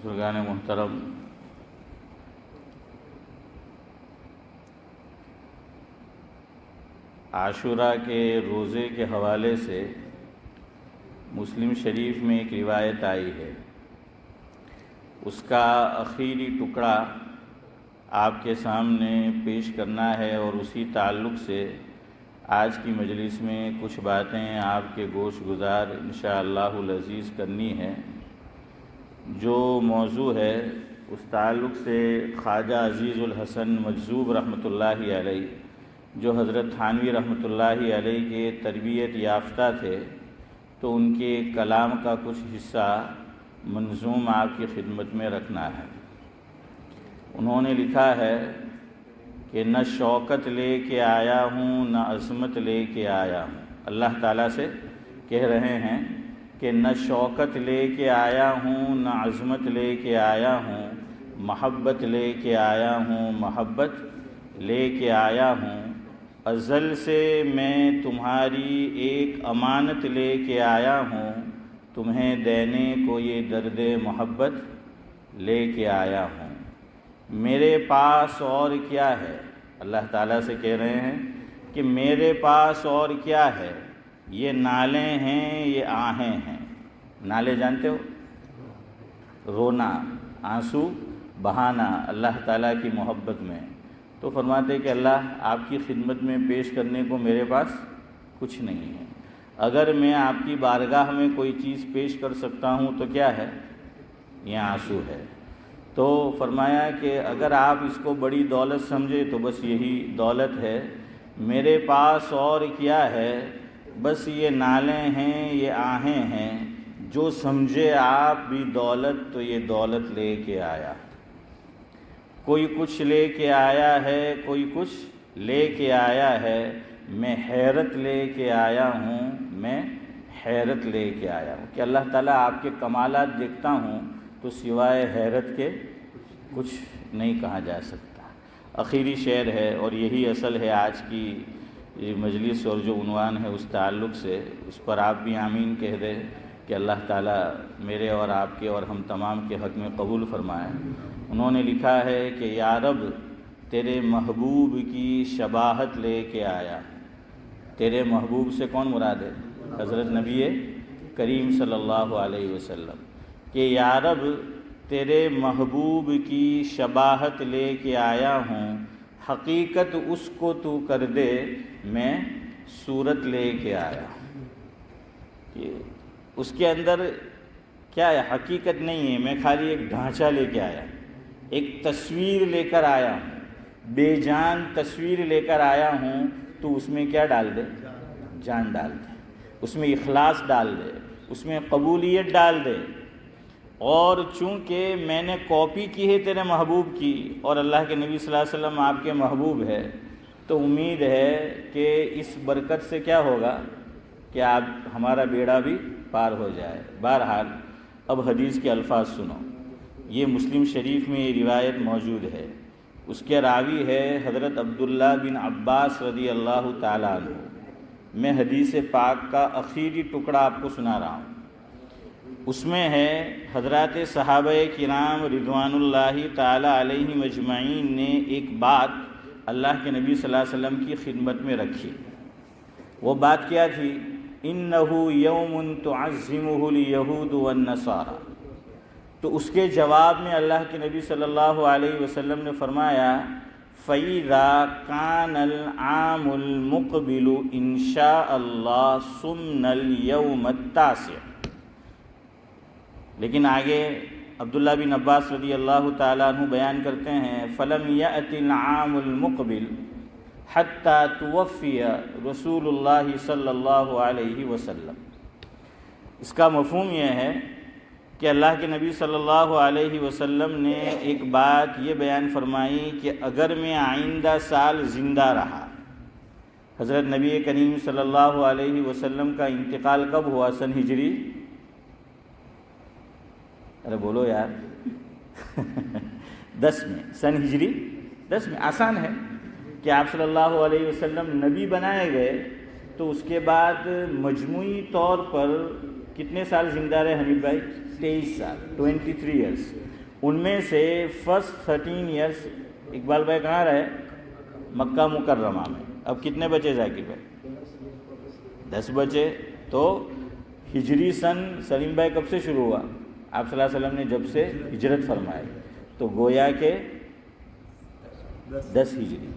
بزرگان محترم، عاشوراء کے روزے کے حوالے سے مسلم شریف میں ایک روایت آئی ہے، اس کا آخری ٹکڑا آپ کے سامنے پیش کرنا ہے، اور اسی تعلق سے آج کی مجلس میں کچھ باتیں آپ کے گوش گزار انشاءاللہ العزیز کرنی ہے۔ جو موضوع ہے اس تعلق سے خواجہ عزیز الحسن مجذوب رحمۃ اللہ علیہ، جو حضرت تھانوی رحمۃ اللہ علیہ کے تربیت یافتہ تھے، تو ان کے کلام کا کچھ حصہ منظوم آپ کی خدمت میں رکھنا ہے۔ انہوں نے لکھا ہے کہ نہ شوکت لے کے آیا ہوں نہ عظمت لے کے آیا ہوں۔ اللہ تعالیٰ سے کہہ رہے ہیں کہ نہ شوکت لے کے آیا ہوں نہ عظمت لے کے آیا ہوں، محبت لے کے آیا ہوں محبت لے کے آیا ہوں، ازل سے میں تمہاری ایک امانت لے کے آیا ہوں، تمہیں دینے کو یہ درد محبت لے کے آیا ہوں۔ میرے پاس اور کیا ہے؟ اللہ تعالیٰ سے کہہ رہے ہیں کہ میرے پاس اور کیا ہے؟ یہ نالے ہیں، یہ آہیں ہیں۔ نالے جانتے ہو؟ رونا، آنسو بہانا اللہ تعالیٰ کی محبت میں۔ تو فرماتے کہ اللہ آپ کی خدمت میں پیش کرنے کو میرے پاس کچھ نہیں ہے، اگر میں آپ کی بارگاہ میں کوئی چیز پیش کر سکتا ہوں تو کیا ہے؟ یہ آنسو ہے۔ تو فرمایا کہ اگر آپ اس کو بڑی دولت سمجھے تو بس یہی دولت ہے، میرے پاس اور کیا ہے؟ بس یہ نالے ہیں، یہ آہیں ہیں، جو سمجھے آپ بھی دولت تو یہ دولت لے کے آیا۔ کوئی کچھ لے کے آیا ہے، کوئی کچھ لے کے آیا ہے، میں حیرت لے کے آیا ہوں، میں حیرت لے کے آیا ہوں۔ کہ اللہ تعالیٰ آپ کے کمالات دیکھتا ہوں تو سوائے حیرت کے کچھ نہیں کہا جا سکتا۔ آخری شعر ہے اور یہی اصل ہے آج کی مجلس، اور جو عنوان ہے اس تعلق سے اس پر آپ بھی آمین کہہ دیں کہ اللہ تعالیٰ میرے اور آپ کے اور ہم تمام کے حق میں قبول فرمائے۔ انہوں نے لکھا ہے کہ یا رب تیرے محبوب کی شباہت لے کے آیا۔ تیرے محبوب سے کون مراد ہے؟ حضرت نبی کریم صلی اللہ علیہ وسلم۔ کہ یا رب تیرے محبوب کی شباہت لے کے آیا ہوں، حقیقت اس کو تو کر دے، میں صورت لے کے آیا۔ کہ اس کے اندر کیا ہے؟ حقیقت نہیں ہے، میں خالی ایک ڈھانچہ لے کے آیا، ایک تصویر لے کر آیا ہوں، بے جان تصویر لے کر آیا ہوں، تو اس میں کیا ڈال دے؟ جان ڈال دے، اس میں اخلاص ڈال دے، اس میں قبولیت ڈال دے۔ اور چونکہ میں نے کاپی کی ہے تیرے محبوب کی، اور اللہ کے نبی صلی اللہ علیہ وسلم آپ کے محبوب ہے، تو امید ہے کہ اس برکت سے کیا ہوگا کہ آپ ہمارا بیڑا بھی پار ہو جائے۔ بہرحال اب حدیث کے الفاظ سنو۔ یہ مسلم شریف میں یہ روایت موجود ہے، اس کے راوی ہے حضرت عبداللہ بن عباس رضی اللہ تعالیٰ عنہ۔ میں حدیث پاک کا آخری ٹکڑا آپ کو سنا رہا ہوں۔ اس میں ہے حضرات صحابہ کرام رضوان اللہ تعالیٰ علیہم اجمعین نے ایک بات اللہ کے نبی صلی اللہ علیہ وسلم کی خدمت میں رکھی۔ وہ بات کیا تھی؟ اِنَّهُ يَوْمٌ تُعَظِّمُهُ الْيَهُودُ وَالنَّصَارَى۔ تو اس کے جواب میں اللہ کے نبی صلی اللہ علیہ وسلم نے فرمایا فَإِذَا كَانَ الْعَامُ الْمُقْبِلُ إِنْ شَاءَ اللَّهُ صُمْنَ الْيَوْمَ التَّاسِعَ۔ لیکن آگے عبداللہ بن عباس رضی اللہ تعالیٰ عنہ بیان کرتے ہیں فَلَمْ يَأْتِ الْعَامُ الْمُقْبِلُ حَتَّى تُوَفِّيَ رسول اللہ صلی اللہ علیہ وسلم۔ اس کا مفہوم یہ ہے کہ اللہ کے نبی صلی اللہ علیہ وسلم نے ایک بات یہ بیان فرمائی کہ اگر میں آئندہ سال زندہ رہا۔ حضرت نبی کریم صلی اللہ علیہ وسلم کا انتقال کب ہوا؟ سن ہجری، ارے بولو یار 10 میں، سن ہجری 10 میں۔ آسان ہے کہ آپ صلی اللہ علیہ وسلم نبی بنائے گئے تو اس کے بعد مجموعی طور پر کتنے سال زندہ رہے حمید بھائی؟ 23 سال، 23 ایئرس۔ ان میں سے فرسٹ 13 ایئرس اقبال بھائی کہاں رہے؟ مکہ مکرمہ میں. اب کتنے بچے ذاکر بھائی؟ 10 بچے. تو ہجری سن سلیم بھائی کب سے شروع ہوا؟ آپ صلی اللہ علیہ وسلم نے جب سے ہجرت فرمائی تو گویا کہ 10 ہجری.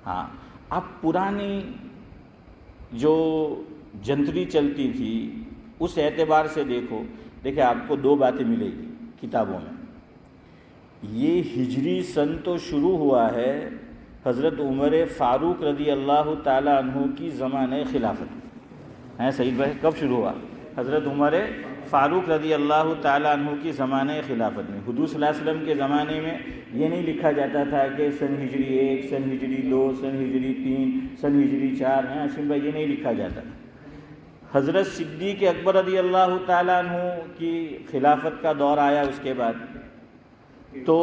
ہاں اب پرانی جو جنتری چلتی تھی اس اعتبار سے دیکھیں آپ کو 2 باتیں ملے گی کتابوں میں. یہ ہجری سن تو شروع ہوا ہے حضرت عمر فاروق رضی اللہ تعالیٰ عنہ کی زمانے خلافت ہیں. سعید بھائی کب شروع ہوا؟ حضرت عمر فاروق رضی اللہ تعالیٰ عنہ کی زمانے خلافت میں. حضور صلی اللہ علیہ وسلم کے زمانے میں یہ نہیں لکھا جاتا تھا کہ سن ہجری 1، سن ہجری 2، سن ہجری 3، سن ہجری 4. ہیں ہاشم بھائی، یہ نہیں لکھا جاتا تھا. حضرت صدیق اکبر رضی اللہ تعالیٰ عنہ کی خلافت کا دور آیا اس کے بعد، تو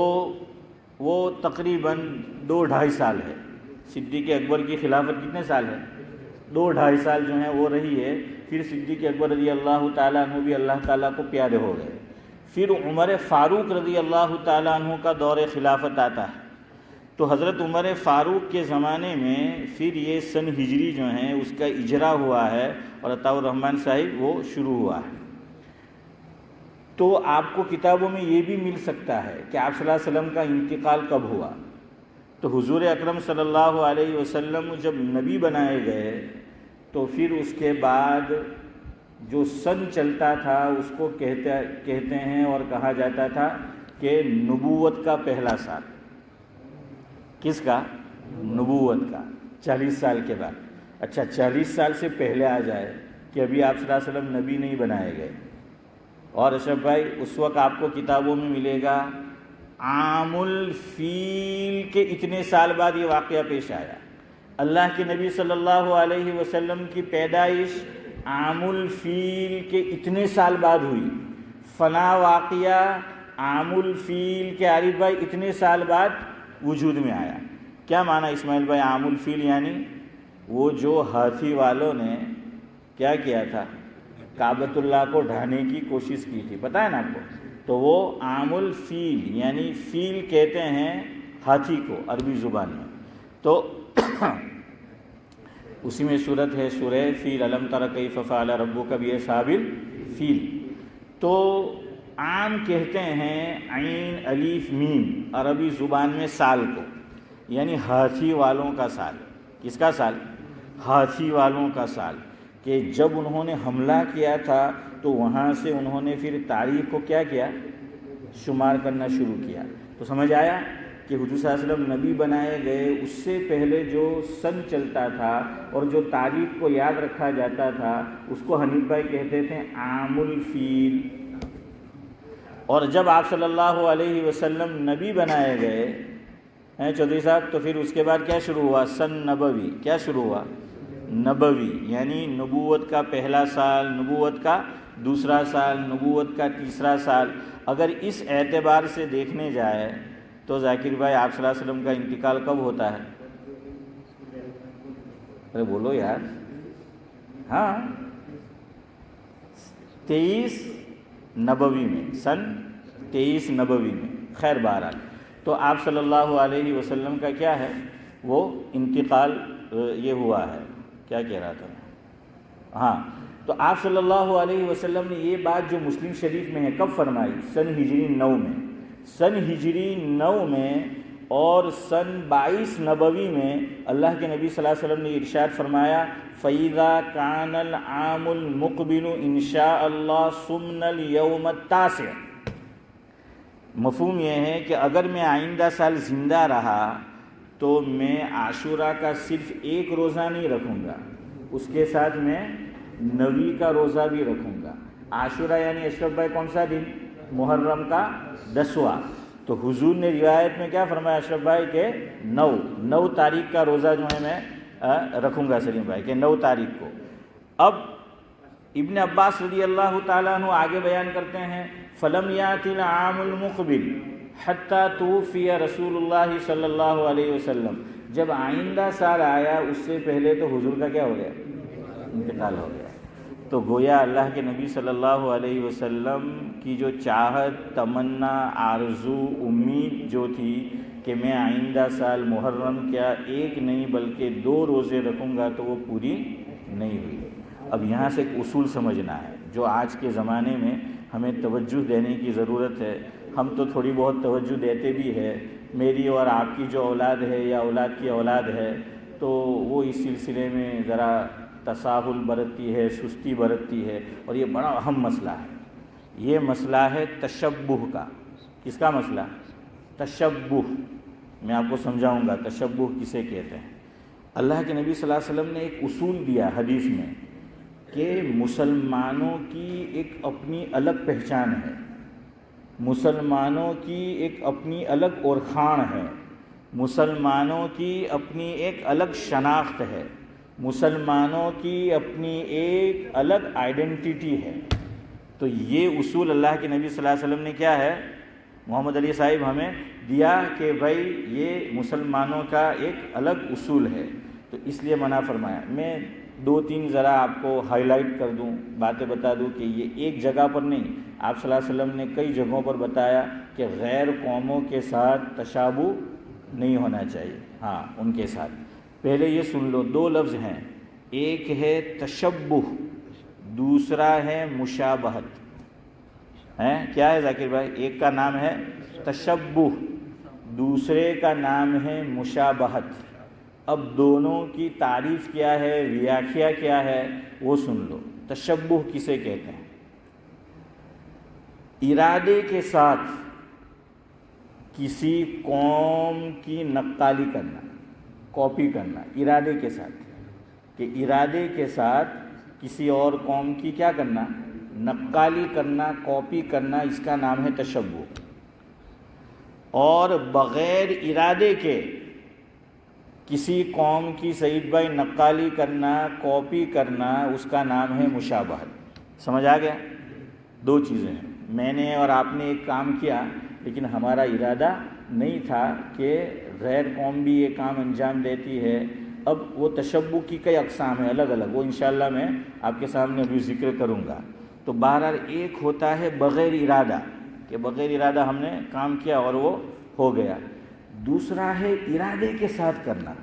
وہ تقریباً 2-2.5 سال ہے. صدیق اکبر کی خلافت کتنے سال ہے؟ 2-2.5 سال جو ہیں وہ رہی ہے. پھر صدیق اکبر رضی اللہ تعالیٰ عنہ بھی اللہ تعالیٰ کو پیارے ہو گئے. پھر عمر فاروق رضی اللہ تعالیٰ عنہ کا دور خلافت آتا ہے. تو حضرت عمر فاروق کے زمانے میں پھر یہ سن ہجری جو ہیں اس کا اجرا ہوا ہے اور عطاء الرحمن صاحب وہ شروع ہوا ہے. تو آپ کو کتابوں میں یہ بھی مل سکتا ہے کہ آپ صلی اللہ علیہ وسلم کا انتقال کب ہوا. تو حضور اکرم صلی اللہ علیہ وسلم جب نبی بنائے گئے تو پھر اس کے بعد جو سن چلتا تھا اس کو کہتے ہیں اور کہا جاتا تھا کہ نبوت کا پہلا سال. کس کا؟ نبوت کا. 40 سال کے بعد. اچھا 40 سال سے پہلے آ جائے کہ ابھی آپ صلی اللہ علیہ وسلم نبی نہیں بنائے گئے. اور اشرف بھائی اس وقت آپ کو کتابوں میں ملے گا عام الفیل کے اتنے سال بعد یہ واقعہ پیش آیا. اللہ کے نبی صلی اللہ علیہ وسلم کی پیدائش عام الفیل کے اتنے سال بعد ہوئی. فنا واقعہ عام الفیل کے عارف بھائی اتنے سال بعد وجود میں آیا. کیا معنی اسماعیل بھائی عام الفیل؟ یعنی وہ جو ہاتھی والوں نے کیا کیا تھا؟ کعبۃ اللہ کو ڈھانے کی کوشش کی تھی، پتہ ہے نا آپ کو. تو وہ عام الفیل یعنی فیل کہتے ہیں ہاتھی کو عربی زبان میں. تو اسی میں صورت ہے سورہ فیل، الم تر کیف فعل ربک باصحاب الفیل. تو عام کہتے ہیں عین الف میم عربی زبان میں سال کو، یعنی ہاتھی والوں کا سال. کس کا سال؟ ہاتھی والوں کا سال. کہ جب انہوں نے حملہ کیا تھا تو وہاں سے انہوں نے پھر تاریخ کو کیا کیا؟ شمار کرنا شروع کیا. تو سمجھ آیا کہ حضور صلی اللہ علیہ وسلم نبی بنائے گئے اس سے پہلے جو سن چلتا تھا اور جو تاریخ کو یاد رکھا جاتا تھا اس کو حنیف بھائی کہتے تھے عام الفیل. اور جب آپ صلی اللہ علیہ وسلم نبی بنائے گئے ہیں چودھری صاحب تو پھر اس کے بعد کیا شروع ہوا؟ سن نبوی. کیا شروع ہوا؟ نبوی. یعنی نبوت کا پہلا سال، نبوت کا دوسرا سال، نبوت کا تیسرا سال. اگر اس اعتبار سے دیکھنے جائے تو ذاکر بھائی آپ صلی اللہ علیہ وسلم کا انتقال کب ہوتا ہے؟ ارے بولو یار. ہاں 23 نبوی میں، سن 23 نبوی میں. خیر بہرحال تو آپ صلی اللہ علیہ وسلم کا کیا ہے؟ وہ انتقال یہ ہوا ہے. کیا کہہ رہا تھا؟ ہاں تو آپ صلی اللہ علیہ وسلم نے یہ بات جو مسلم شریف میں ہے کب فرمائی؟ سن ہجری 9 میں. سن ہجری 9 میں اور سن 22 نبوی میں اللہ کے نبی صلی اللہ علیہ وسلم نے ارشاد فرمایا فَإِذَا كَانَ الْعَامُ الْمُقْبِلُ إِنْ شَاءَ اللَّهُ صُمْنَ الْيَوْمَ التَّاسِعَ. مفہوم یہ ہے کہ اگر میں آئندہ سال زندہ رہا تو میں عاشورہ کا صرف ایک روزہ نہیں رکھوں گا، اس کے ساتھ میں 9 کا روزہ بھی رکھوں گا. عاشورہ یعنی اشرف بھائی کون سا دن؟ محرم کا 10واں. تو حضور نے روایت میں کیا فرمایا اشرف بھائی کہ 9 تاریخ کا روزہ جو ہے میں رکھوں گا سلیم بھائی کہ 9 تاریخ کو. اب ابن عباس رضی اللہ تعالیٰ عنہ آگے بیان کرتے ہیں فَلَمْ يَأْتِ الْعَامُ الْمُقْبِلُ حَتَّى تُوفِيَ رسول اللہ صلی اللہ علیہ وسلم. جب آئندہ سال آیا اس سے پہلے تو حضور کا کیا ہو گیا؟ انتقال ہو گیا. تو گویا اللہ کے نبی صلی اللہ علیہ وسلم کی جو چاہت، تمنا، آرزو، امید جو تھی کہ میں آئندہ سال محرم کیا ایک نہیں بلکہ 2 روزے رکھوں گا، تو وہ پوری نہیں ہوئی۔ اب یہاں سے ایک اصول سمجھنا ہے جو آج کے زمانے میں ہمیں توجہ دینے کی ضرورت ہے۔ ہم تو تھوڑی بہت توجہ دیتے بھی ہے، میری اور آپ کی جو اولاد ہے یا اولاد کی اولاد ہے تو وہ اس سلسلے میں ذرا تساہل برتتی ہے، سستی برتتی ہے، اور یہ بڑا اہم مسئلہ ہے۔ یہ مسئلہ ہے تشبہ کا۔ کس کا مسئلہ؟ تشبہ۔ میں آپ کو سمجھاؤں گا تشبہ کسے کہتے ہیں۔ اللہ کے نبی صلی اللہ علیہ وسلم نے ایک اصول دیا حدیث میں کہ مسلمانوں کی ایک اپنی الگ پہچان ہے، مسلمانوں کی ایک اپنی الگ اورخان ہے، مسلمانوں کی اپنی ایک الگ شناخت ہے، مسلمانوں کی اپنی ایک الگ آئیڈینٹی ہے۔ تو یہ اصول اللہ کے نبی صلی اللہ علیہ وسلم نے کیا ہے، محمد علی صاحب ہمیں دیا کہ بھائی یہ مسلمانوں کا ایک الگ اصول ہے، تو اس لیے منع فرمایا۔ میں 2-3 ذرا آپ کو ہائی لائٹ کر دوں، باتیں بتا دوں کہ یہ ایک جگہ پر نہیں، آپ صلی اللہ علیہ وسلم نے کئی جگہوں پر بتایا کہ غیر قوموں کے ساتھ تشابہ نہیں ہونا چاہیے، ہاں ان کے ساتھ۔ پہلے یہ سن لو، 2 لفظ ہیں، ایک ہے تشبہ، دوسرا ہے مشابہت۔ کیا ہے ذاکر بھائی؟ ایک کا نام ہے تشبہ، دوسرے کا نام ہے مشابہت۔ اب دونوں کی تعریف کیا ہے، ویاخیا کیا ہے، وہ سن لو۔ تشبہ کسے کہتے ہیں؟ ارادے کے ساتھ کسی قوم کی نقالی کرنا، کاپی کرنا، ارادے کے ساتھ، کہ ارادے کے ساتھ کسی اور قوم کی کیا کرنا، نقالی کرنا، کاپی کرنا، اس کا نام ہے تشبہ۔ اور بغیر ارادے کے کسی قوم کی سعید بھائی نقالی کرنا، کاپی کرنا، اس کا نام ہے مشابہت۔ سمجھ آ گیا؟ 2 چیزیں ہیں۔ میں نے اور آپ نے ایک کام کیا لیکن ہمارا ارادہ نہیں تھا کہ غیر قوم بھی یہ کام انجام دیتی ہے۔ اب وہ تشبہ کی کئی اقسام ہیں الگ الگ، وہ انشاءاللہ میں آپ کے سامنے ابھی ذکر کروں گا۔ تو بہرحال ایک ہوتا ہے بغیر ارادہ، کہ بغیر ارادہ ہم نے کام کیا اور وہ ہو گیا۔ دوسرا ہے ارادے کے ساتھ کرنا۔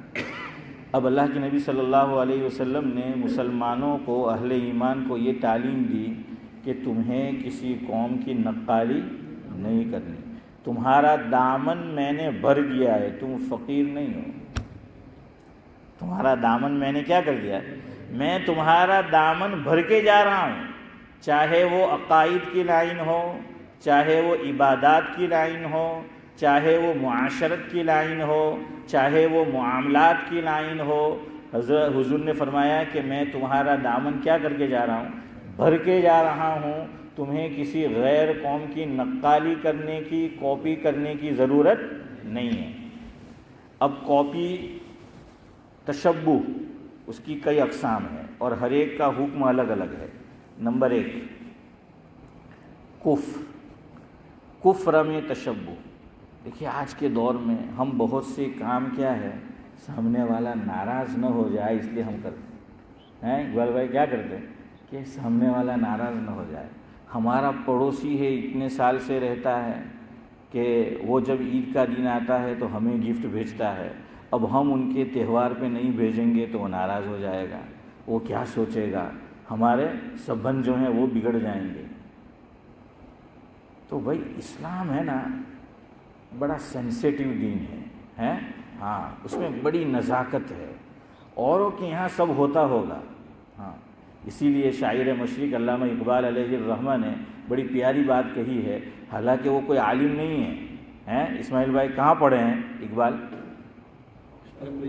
اب اللہ کے نبی صلی اللہ علیہ وسلم نے مسلمانوں کو، اہل ایمان کو یہ تعلیم دی کہ تمہیں کسی قوم کی نقالی نہیں کرنی۔ تمہارا دامن میں نے بھر دیا ہے، تم فقیر نہیں ہو۔ تمہارا دامن میں نے کیا کر دیا ہے؟ میں تمہارا دامن بھر کے جا رہا ہوں، چاہے وہ عقائد کی لائن ہو، چاہے وہ عبادات کی لائن ہو، چاہے وہ معاشرت کی لائن ہو، چاہے وہ معاملات کی لائن ہو۔ حضور نے فرمایا کہ میں تمہارا دامن کیا کر کے جا رہا ہوں؟ بھر کے جا رہا ہوں۔ تمہیں کسی غیر قوم کی نقالی کرنے کی، کاپی کرنے کی ضرورت نہیں ہے۔ اب کاپی، تشبہ، اس کی کئی اقسام ہیں اور ہر ایک کا حکم الگ الگ ہے۔ نمبر 1، کفر میں تشبہ۔ دیکھیے آج کے دور میں ہم بہت سے کام کیا ہے، سامنے والا ناراض نہ ہو جائے اس لیے ہم کرتے ہیں۔ اقبال بھائی کیا کرتے ہیں کہ سامنے والا ناراض نہ ہو جائے۔ ہمارا پڑوسی ہے، اتنے سال سے رہتا ہے کہ وہ جب عید کا دن آتا ہے تو ہمیں گفٹ بھیجتا ہے، اب ہم ان کے تہوار پہ نہیں بھیجیں گے تو وہ ناراض ہو جائے گا، وہ کیا سوچے گا، ہمارے سبند جو ہیں وہ بگڑ جائیں گے۔ تو بھائی اسلام ہے نا، بڑا سینسیٹیو دین ہے، ہاں اس میں بڑی نزاکت ہے، اوروں کے یہاں سب ہوتا ہوگا، ہاں اسی لیے شاعر مشرق علامہ اقبال علیہ الرحمہ نے بڑی پیاری بات کہی ہے، حالانکہ وہ کوئی عالم نہیں ہے۔ اسماعیل بھائی کہاں پڑھے ہیں اقبال؟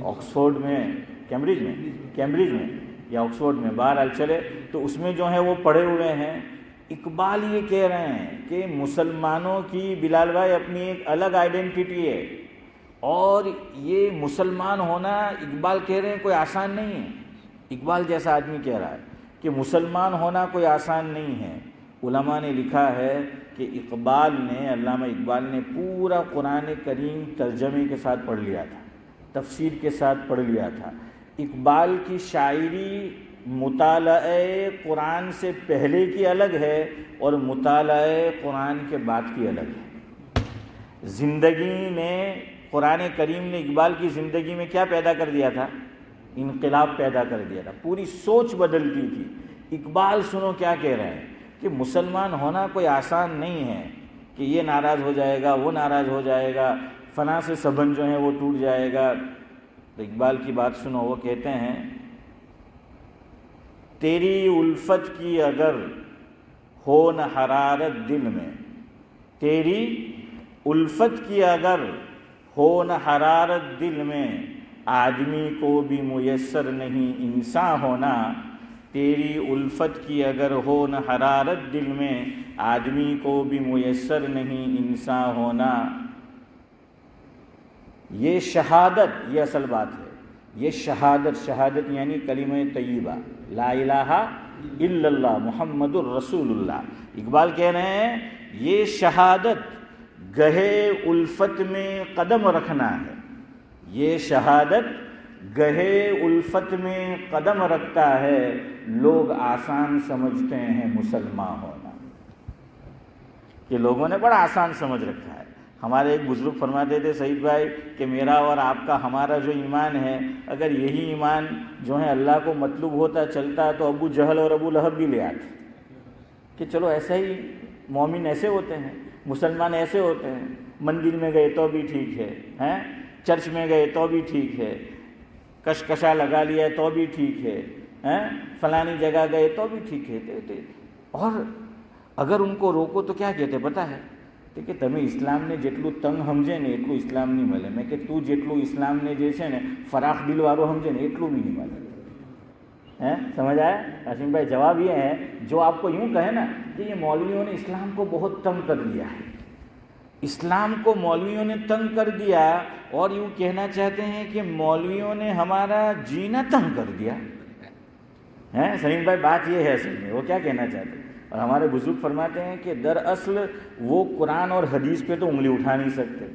آکسفورڈ میں، کیمبرج میں یا آکسفورڈ میں، بہرحال چلے تو اس میں جو ہے وہ پڑھے ہوئے ہیں۔ اقبال یہ کہہ رہے ہیں کہ مسلمانوں کی، بلال بھائی، اپنی ایک الگ آئیڈینٹی ہے، اور یہ مسلمان ہونا اقبال کہہ رہے ہیں کوئی آسان نہیں ہے۔ اقبال جیسا آدمی کہہ رہا ہے کہ مسلمان ہونا کوئی آسان نہیں ہے۔ علماء نے لکھا ہے کہ اقبال نے، علامہ اقبال نے پورا قرآن کریم ترجمے کے ساتھ پڑھ لیا تھا، تفسیر کے ساتھ پڑھ لیا تھا۔ اقبال کی شاعری مطالعہ قرآن سے پہلے کی الگ ہے اور مطالعہ قرآن کے بعد کی الگ ہے۔ زندگی نے، قرآن کریم نے اقبال کی زندگی میں کیا پیدا کر دیا تھا؟ انقلاب پیدا کر دیا تھا، پوری سوچ بدل دی تھی۔ اقبال سنو کیا کہہ رہے ہیں کہ مسلمان ہونا کوئی آسان نہیں ہے، کہ یہ ناراض ہو جائے گا، وہ ناراض ہو جائے گا، فلاں سے سبند جو ہے وہ ٹوٹ جائے گا۔ تو اقبال کی بات سنو، وہ کہتے ہیں تیری الفت کی اگر ہو نہ حرارت دل میں، تیری الفت کی اگر ہو نہ حرارت دل میں، آدمی کو بھی میسر نہیں انسان ہونا۔ تیری الفت کی اگر ہو نہ حرارت دل میں، آدمی کو بھی میسر نہیں انسان ہونا۔ یہ شہادت، یہ اصل بات ہے، یہ شہادت یعنی کلمہ طیبہ، لا الہ الا اللہ محمد الرسول اللہ۔ اقبال کہہ رہے ہیں یہ شہادت گہے الفت میں قدم رکھنا ہے، یہ شہادت گہے الفت میں قدم رکھتا ہے، لوگ آسان سمجھتے ہیں مسلمان ہونا۔ کہ لوگوں نے بڑا آسان سمجھ رکھا ہے۔ ہمارے ایک بزرگ فرماتے تھے سعید بھائی کہ میرا اور آپ کا، ہمارا جو ایمان ہے، اگر یہی ایمان جو ہے اللہ کو مطلوب ہوتا چلتا تو ابو جہل اور ابو لہب بھی لے آتے کہ چلو ایسا ہی مومن ایسے ہوتے ہیں، مسلمان ایسے ہوتے ہیں، مندر میں گئے تو بھی ٹھیک ہے، چرچ میں گئے تو بھی ٹھیک ہے، کشکشا لگا لیا تو بھی ٹھیک ہے، فلانی جگہ گئے تو بھی ٹھیک ہے۔ اور اگر ان کو روکو تو کیا کہتے پتہ ہے کہ تمہیں اسلام نے جیٹلو تنگ સમજે ને એટલું اسلام نہیں મળે۔ میں کہ تو જેટલું اسلام نے જે છે ને ફરાખ દિલવાળો સમજે ને એટલું بھی نہیں મળે۔ سمجھ آیا قاسم بھائی؟ جواب یہ ہے جو آپ کو یوں کہے نا کہ یہ مولویوں نے اسلام کو بہت تنگ کر دیا ہے، اسلام کو مولویوں نے تنگ کر دیا، اور یوں کہنا چاہتے ہیں کہ مولویوں نے ہمارا جینا تنگ کر دیا۔ سلیم بھائی بات یہ ہے اصل میں، وہ کیا کہنا چاہتے ہیں؟ اور ہمارے بزرگ فرماتے ہیں کہ دراصل وہ قرآن اور حدیث پہ تو انگلی اٹھا نہیں سکتے،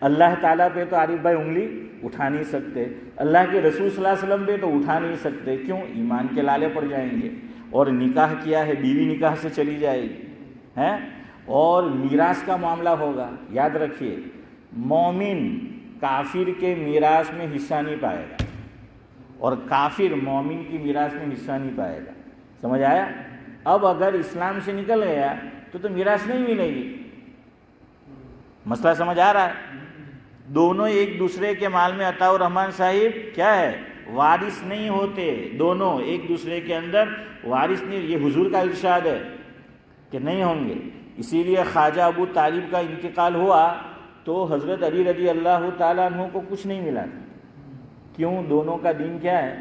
اللہ تعالیٰ پہ تو عارف بھائی انگلی اٹھا نہیں سکتے، اللہ کے رسول صلی اللہ علیہ وسلم پہ تو اٹھا نہیں سکتے۔ کیوں؟ ایمان کے لالے پڑ جائیں گے، اور نکاح کیا ہے بیوی نکاح سے چلی جائے گی، اور میراث کا معاملہ ہوگا۔ یاد رکھیے مومن کافر کے میراث میں حصہ نہیں پائے گا، اور کافر مومن کی میراث میں حصہ نہیں پائے گا۔ سمجھ آیا؟ اب اگر اسلام سے نکل گیا تو میراث نہیں ملے گی۔ مسئلہ سمجھ آ رہا ہے؟ دونوں ایک دوسرے کے مال میں عطا الرحمن صاحب کیا ہے؟ وارث نہیں ہوتے، دونوں ایک دوسرے کے اندر وارث نہیں۔ یہ حضور کا ارشاد ہے کہ نہیں ہوں گے۔ اسی لیے خواجہ ابو طالب کا انتقال ہوا تو حضرت علی رضی اللہ تعالیٰ عنہ کو کچھ نہیں ملا۔ کیوں؟ دونوں کا دین کیا ہے؟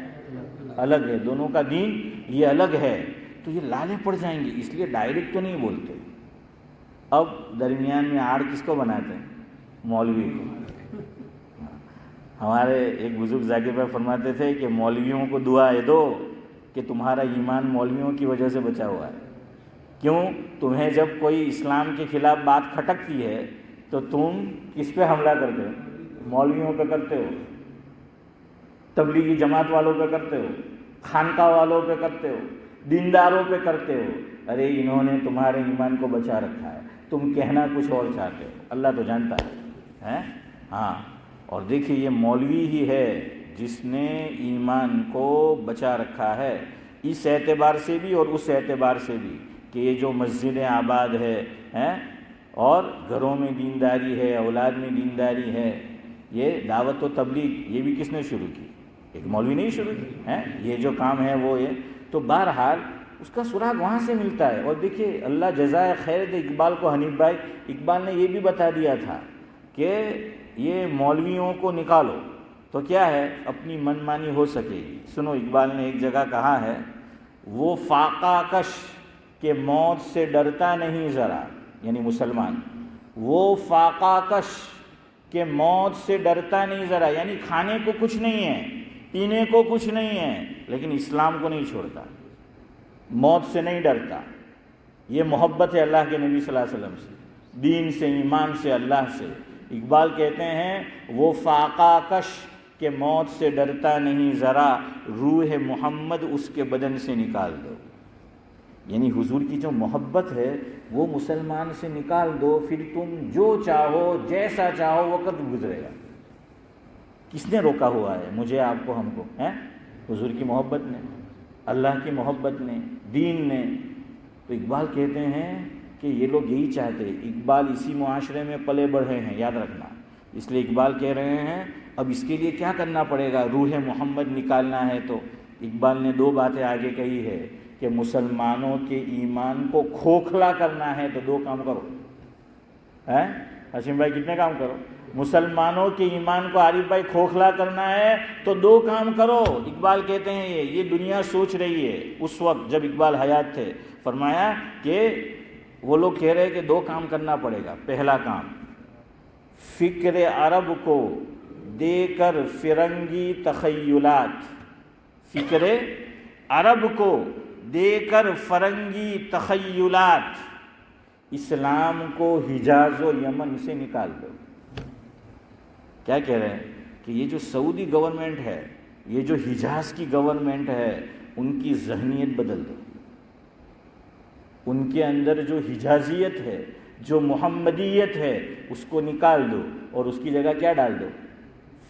الگ ہے، دونوں کا دین یہ الگ ہے، تو یہ لالے پڑ جائیں گے، اس لیے ڈائریکٹ تو نہیں بولتے۔ اب درمیان میں آڑ کس کو بناتے ہیں؟ مولوی کو۔ ہمارے ایک بزرگ ذاکر بھائی فرماتے تھے کہ مولویوں کو دعائیں دو کہ تمہارا ایمان مولویوں کی وجہ سے بچا ہوا ہے۔ کیوں؟ تمہیں جب کوئی اسلام کے خلاف بات کھٹکتی ہے تو تم کس پہ حملہ کرتے ہو؟ مولویوں پہ کرتے ہو، تبلیغی جماعت والوں پہ کرتے ہو، خانقاہ والوں پہ کرتے ہو، دینداروں پہ کرتے ہو۔ ارے انہوں نے تمہارے ایمان کو بچا رکھا ہے، تم کہنا کچھ اور چاہتے ہو، اللہ تو جانتا ہے۔ ہاں، اور دیکھیے یہ مولوی ہی ہے جس نے ایمان کو بچا رکھا ہے، اس اعتبار سے بھی اور اس اعتبار سے بھی کہ یہ جو مسجدیں آباد ہے اور گھروں میں دینداری ہے، اولاد میں دینداری ہے، یہ دعوت و تبلیغ یہ بھی کس نے شروع کی؟ ایک مولوی نے ہی شروع کی۔ یہ جو کام ہے وہ یہ تو بہرحال اس کا سراغ وہاں سے ملتا ہے۔ اور دیکھیے اللہ جزائے خیر دے اقبال کو، حنیف بھائی اقبال نے یہ بھی بتا دیا تھا کہ یہ مولویوں کو نکالو تو کیا ہے؟ اپنی من مانی ہو سکے گی۔ سنو اقبال نے ایک جگہ کہا ہے، وہ فاقہ کش کہ موت سے ڈرتا نہیں ذرا، یعنی مسلمان، وہ فاقہ کش کہ موت سے ڈرتا نہیں ذرا، یعنی کھانے کو کچھ نہیں ہے، پینے کو کچھ نہیں ہے، لیکن اسلام کو نہیں چھوڑتا، موت سے نہیں ڈرتا۔ یہ محبت ہے اللہ کے نبی صلی اللہ علیہ وسلم سے، دین سے، ایمان سے، اللہ سے۔ اقبال کہتے ہیں وہ فاقہ کش کہ موت سے ڈرتا نہیں ذرا، روح محمد اس کے بدن سے نکال دو. یعنی حضور کی جو محبت ہے وہ مسلمان سے نکال دو، پھر تم جو چاہو جیسا چاہو وقت گزرے گا. کس نے روکا ہوا ہے مجھے، آپ کو، ہم کو؟ حضور کی محبت نے، اللہ کی محبت نے، دین نے. تو اقبال کہتے ہیں کہ یہ لوگ یہی چاہتے. اقبال اسی معاشرے میں پلے بڑھے ہیں، یاد رکھنا. اس لیے اقبال کہہ رہے ہیں اب اس کے لیے کیا کرنا پڑے گا، روح محمد نکالنا ہے. تو اقبال نے 2 باتیں آگے کہی ہے کہ مسلمانوں کے ایمان کو کھوکھلا کرنا ہے تو 2 کام کرو. ہاشم بھائی کتنے کام کرو؟ مسلمانوں کے ایمان کو عارف بھائی کھوکھلا کرنا ہے تو 2 کام کرو. اقبال کہتے ہیں یہ دنیا سوچ رہی ہے. اس وقت جب اقبال حیات تھے فرمایا کہ وہ لوگ کہہ رہے کہ 2 کام کرنا پڑے گا. پہلا کام، فکر عرب کو دے کر فرنگی تخیلات، فکر عرب کو دے کر فرنگی تخیلات، اسلام کو حجاز و یمن سے نکال دو. کیا کہہ رہے ہیں کہ یہ جو سعودی گورنمنٹ ہے، یہ جو حجاز کی گورنمنٹ ہے، ان کی ذہنیت بدل دو. ان کے اندر جو حجازیت ہے، جو محمدیت ہے، اس کو نکال دو اور اس کی جگہ کیا ڈال دو؟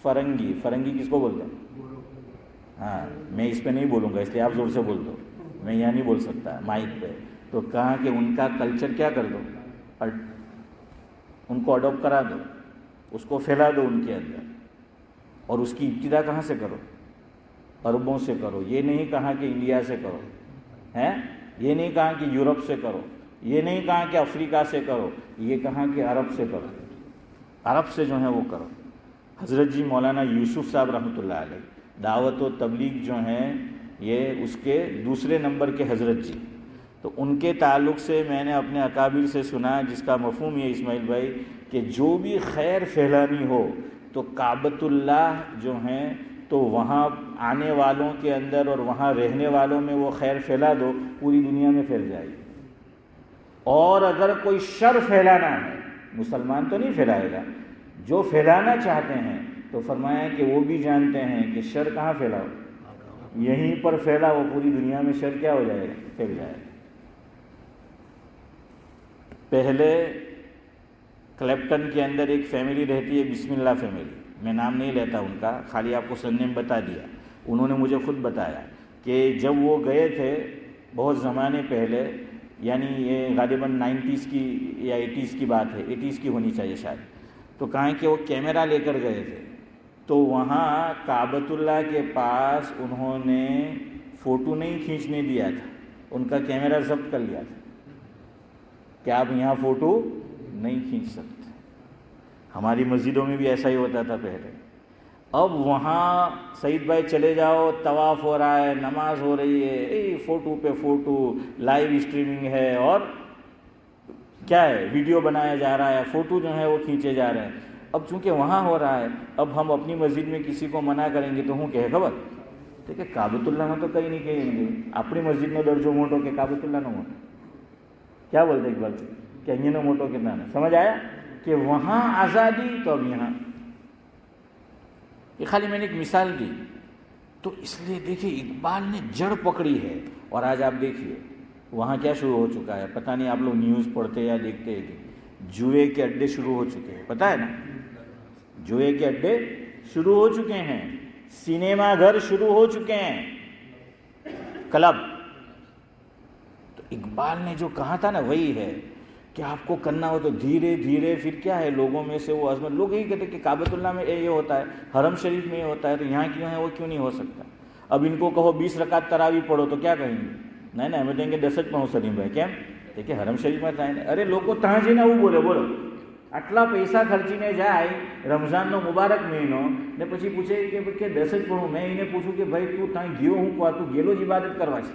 فرنگی. فرنگی کس کو بولتے ہیں؟ میں اس پہ نہیں بولوں گا، اس لیے آپ زور سے بول دو. میں یہاں نہیں بول سکتا مائک پہ. تو کہا کہ ان کا کلچر کیا کر دو، ان کو اڈاپٹ کرا دو، اس کو پھیلا دو ان کے اندر. اور اس کی ابتدا کہاں سے کرو؟ عربوں سے کرو. یہ نہیں کہا کہ انڈیا سے کرو، یہ نہیں کہا کہ یورپ سے کرو، یہ نہیں کہا کہ افریقہ سے کرو، یہ کہا کہ عرب سے کرو. عرب سے جو ہے وہ کرو. حضرت جی مولانا یوسف صاحب رحمۃ اللہ علیہ دعوت و تبلیغ جو ہیں یہ اس کے 2 نمبر کے حضرت جی. تو ان کے تعلق سے میں نے اپنے اکابر سے سنا، جس کا مفہوم یہ اسماعیل بھائی کہ جو بھی خیر پھیلانی ہو تو کعبۃ اللہ جو ہیں تو وہاں آنے والوں کے اندر اور وہاں رہنے والوں میں وہ خیر پھیلا دو، پوری دنیا میں پھیل جائے گی. اور اگر کوئی شر پھیلانا ہے، مسلمان تو نہیں پھیلائے گا، جو پھیلانا چاہتے ہیں تو فرمایا کہ وہ بھی جانتے ہیں کہ شر کہاں پھیلاؤ، یہیں پر پھیلا، وہ پوری دنیا میں شر کیا ہو جائے گا، پھیل جائے گا. پہلے کلیپٹن کے اندر ایک فیملی رہتی ہے، بسم اللہ فیملی. میں نام نہیں لیتا ان کا، خالی آپ کو سرنیم بتا دیا. انہوں نے مجھے خود بتایا کہ جب وہ گئے تھے بہت زمانے پہلے، یعنی یہ غالباً 90s کی یا 80s کی بات ہے، 80s کی ہونی چاہیے شاید. تو کہیں کہ وہ کیمرہ لے کر گئے تھے، تو وہاں کعبۃ اللہ کے پاس انہوں نے فوٹو نہیں کھینچنے دیا تھا، ان کا کیمرہ ضبط کر لیا تھا کہ آپ یہاں فوٹو نہیں کھینچ سکتے. ہماری مسجدوں میں بھی ایسا ہی ہوتا تھا پہلے. اب وہاں سعید بھائی چلے جاؤ، طواف ہو رہا ہے، نماز ہو رہی ہے، فوٹو پہ فوٹو، لائیو اسٹریمنگ ہے، اور کیا ہے، ویڈیو بنایا جا رہا ہے، فوٹو جو ہے وہ کھینچے جا رہے ہیں. اب چونکہ وہاں ہو رہا ہے، اب ہم اپنی مسجد میں کسی کو منع کریں گے تو ہوں کہ خبر ٹھیک ہے، کعبۃ اللہ میں تو کہیں نہیں کہیں گے، اپنی مسجد میں درجو موٹو کہ کعبۃ اللہ نہ موٹو. کیا بولتے اقبال کہ یہ نہ موٹو کتنا ہے. سمجھ آیا کہ وہاں آزادی تو اب یہاں. یہ خالی میں نے ایک مثال دی. تو اس لیے دیکھیے اقبال نے جڑ پکڑی ہے. اور آج آپ دیکھیے وہاں کیا شروع ہو چکا ہے، پتہ نہیں آپ لوگ نیوز پڑھتے یا دیکھتے ہیں کہ جوئے کے اڈے شروع ہو چکے ہیں. پتہ ہے نا، جوئے کے اڈے شروع ہو چکے ہیں، سینما گھر شروع ہو چکے ہیں، کلب. تو اقبال نے جو کہا تھا نا وہی ہے کہ آپ کو کرنا ہو تو دھیرے دھیرے. پھر کیا ہے، لوگوں میں سے وہ عظمت، لوگ یہی کہتے کہ کعبۃ اللہ میں یہ ہوتا ہے، حرم شریف میں یہ ہوتا ہے، تو یہاں کیوں ہے وہ کیوں نہیں ہو سکتا. اب ان کو کہو 20 رکعت تراویح پڑھو تو کیا کہیں گے، نہیں ہمیں دیں گے 10 پڑھو سلیم بھائی. کیم دیکھیں حرم شریف میں جائیں. ارے لوگ کو تہاں جی نہ وہ بولو આટલા પૈસા ખર્ચીને જાય રમઝાનનો મુબારક મહિનો ને પછી પૂછે કે 10 જ પઢું. મેં એને પૂછું કે ભાઈ તું ત્યાં ગયો હું કહું તું ગેલો જ ઇબાદત કરવા છે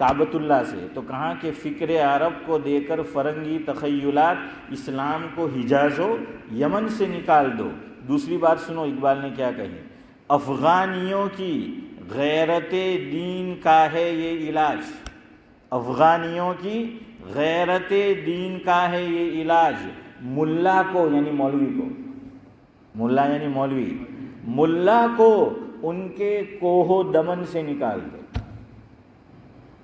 کعبۃ اللہ سے، تو کہاں کہ فکر عرب کو دے کر فرنگی تخیلات اسلام کو حجاز و یمن سے نکال دو۔ دوسری بات سنو اقبال نے کیا کہی، افغانیوں کی غیرت دین کا ہے یہ علاج، افغانیوں کی غیرت دین کا ہے یہ علاج، ملا کو یعنی مولوی کو، ملا یعنی مولوی، ملا کو ان کے کوہ و دمن سے نکال دو۔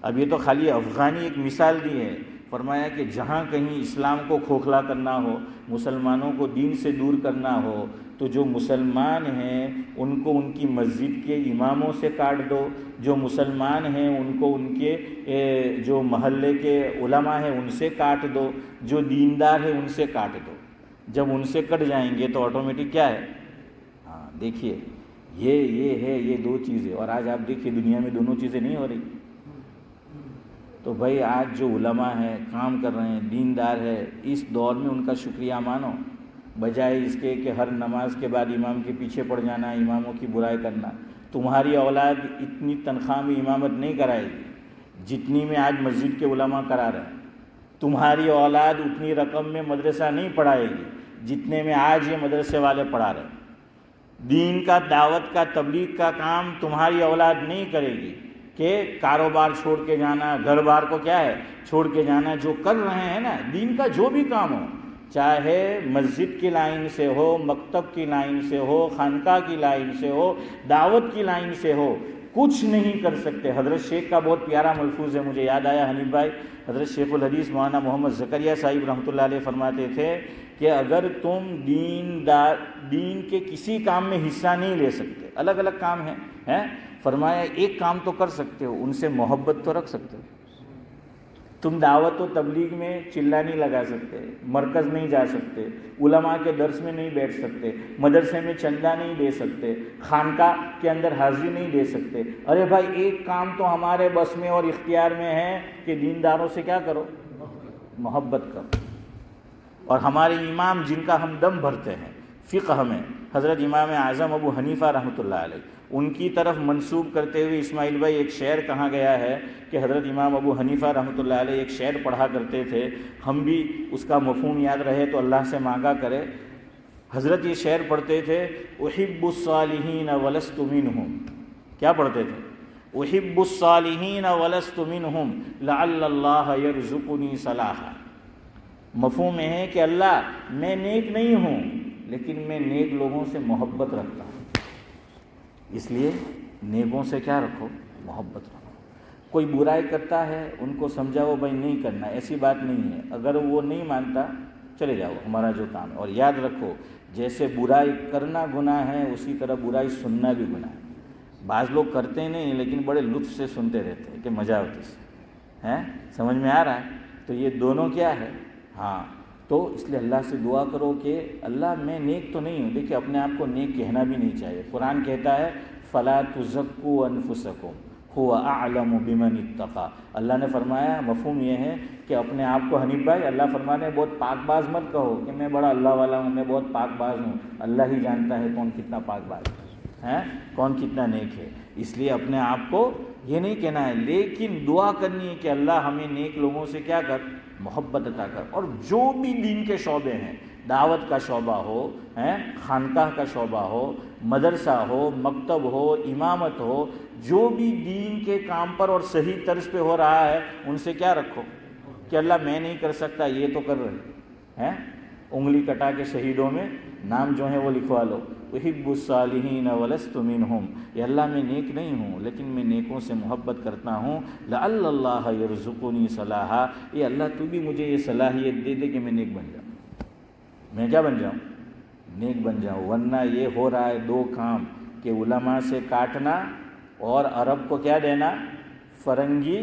اب یہ تو خالی افغانی ایک مثال دی ہے، فرمایا کہ جہاں کہیں اسلام کو کھوکھلا کرنا ہو، مسلمانوں کو دین سے دور کرنا ہو، تو جو مسلمان ہیں ان کو ان کی مسجد کے اماموں سے کاٹ دو، جو مسلمان ہیں ان کو ان کے جو محلے کے علماء ہیں ان سے کاٹ دو، جو دیندار ہیں ان سے کاٹ دو۔ جب ان سے کٹ جائیں گے تو آٹومیٹک کیا ہے، ہاں دیکھیے یہ ہے، یہ دو چیزیں، اور آج آپ دیکھیے دنیا میں دونوں چیزیں نہیں ہو رہی۔ تو بھائی آج جو علماء ہیں کام کر رہے ہیں، دیندار ہے، اس دور میں ان کا شکریہ مانو، بجائے اس کے کہ ہر نماز کے بعد امام کے پیچھے پڑ جانا، اماموں کی برائی کرنا۔ تمہاری اولاد اتنی تنخواہ میں امامت نہیں کرائے گی جتنی میں آج مسجد کے علماء کرا رہے ہیں، تمہاری اولاد اتنی رقم میں مدرسہ نہیں پڑھائے گی جتنے میں آج یہ مدرسے والے پڑھا رہے ہیں۔ دین کا، دعوت کا، تبلیغ کا کام تمہاری اولاد نہیں کرے گی کہ کاروبار چھوڑ کے جانا، گھر بار کو کیا ہے چھوڑ کے جانا۔ جو کر رہے ہیں نا دین کا جو بھی کام ہو، چاہے مسجد کی لائن سے ہو، مکتب کی لائن سے ہو، خانقاہ کی لائن سے ہو، دعوت کی لائن سے ہو، کچھ نہیں کر سکتے۔ حضرت شیخ کا بہت پیارا ملفوظ ہے، مجھے یاد آیا حنیف بھائی، حضرت شیخ الحدیث مولانا محمد زکریا صاحب رحمۃ اللہ علیہ فرماتے تھے کہ اگر تم دین کے کسی کام میں حصہ نہیں لے سکتے، الگ الگ کام ہیں، فرمایا ایک کام تو کر سکتے ہو، ان سے محبت تو رکھ سکتے ہو۔ تم دعوت و تبلیغ میں چلا نہیں لگا سکتے، مرکز نہیں جا سکتے، علماء کے درس میں نہیں بیٹھ سکتے، مدرسے میں چندہ نہیں دے سکتے، خانقاہ کے اندر حاضری نہیں دے سکتے۔ ارے بھائی ایک کام تو ہمارے بس میں اور اختیار میں ہے کہ دینداروں سے کیا کرو، محبت کرو۔ اور ہمارے امام جن کا ہم دم بھرتے ہیں فقہ میں، حضرت امام اعظم ابو حنیفہ رحمۃ اللہ علیہ، ان کی طرف منسوب کرتے ہوئے اسماعیل بھائی ایک شعر کہا گیا ہے کہ حضرت امام ابو حنیفہ رحمۃ اللہ علیہ ایک شعر پڑھا کرتے تھے، ہم بھی اس کا مفہوم یاد رہے تو اللہ سے مانگا کرے۔ حضرت یہ شعر پڑھتے تھے، احب الصالحین ولست منہم، کیا پڑھتے تھے، احب الصالحین ولست منہم لعل اللہ یرزقنی صلاحا۔ مفہوم یہ ہے کہ اللہ میں نیک نہیں ہوں لیکن میں نیک لوگوں سے محبت رکھتا ہوں، اس لیے نیکوں سے کیا رکھو، محبت رکھو۔ کوئی برائی کرتا ہے ان کو سمجھاؤ بھائی نہیں کرنا، ایسی بات نہیں ہے، اگر وہ نہیں مانتا چلے جاؤ، ہمارا جو کام ہے۔ اور یاد رکھو جیسے برائی کرنا گناہ ہے اسی طرح برائی سننا بھی گناہ ہے۔ بعض لوگ کرتے نہیں لیکن بڑے لطف سے سنتے رہتے ہیں کہ مزہ آتی سے، ہیں سمجھ میں آ رہا ہے؟ تو یہ دونوں کیا ہے، ہاں۔ تو اس لیے اللہ سے دعا کرو کہ اللہ میں نیک تو نہیں ہوں، دیکھیں اپنے آپ کو نیک کہنا بھی نہیں چاہیے۔ قرآن کہتا ہے فَلَا تُزَكُّوا أَنفُسَكُمْ هُوَ أَعْلَمُ بِمَنِ اتَّقَى۔ اللہ نے فرمایا، مفہوم یہ ہے کہ اپنے آپ کو، حنیف بھائی اللہ فرمانے ہیں بہت پاک باز مت کہو کہ میں بڑا اللہ والا ہوں، میں بہت پاک باز ہوں۔ اللہ ہی جانتا ہے کون کتنا پاک باز ہے، کون کتنا نیک ہے۔ اس لیے اپنے آپ کو یہ نہیں کہنا ہے، لیکن دعا کرنی ہے کہ اللہ ہمیں نیک لوگوں سے کیا کر، محبت عطا کر۔ اور جو بھی دین کے شعبے ہیں، دعوت کا شعبہ ہو، خانقاہ کا شعبہ ہو، مدرسہ ہو، مکتب ہو، امامت ہو، جو بھی دین کے کام پر اور صحیح طرز پہ ہو رہا ہے ان سے کیا رکھو کہ اللہ میں نہیں کر سکتا، یہ تو کر رہے ہیں۔ انگلی کٹا کے شہیدوں میں نام جو ہیں وہ لکھوا لو، احب الصالحین ولست منہم، یہ اللہ میں نیک نہیں ہوں لیکن میں نیکوں سے محبت کرتا ہوں، لعل اللہ یرزقنی صلاحا، یہ اللہ تو بھی مجھے یہ صلاحیت دے دے کہ میں نیک بن جاؤں، میں کیا بن جاؤں، نیک بن جاؤں۔ ورنہ یہ ہو رہا ہے دو کام کہ علماء سے کاٹنا اور عرب کو کیا دینا، فرنگی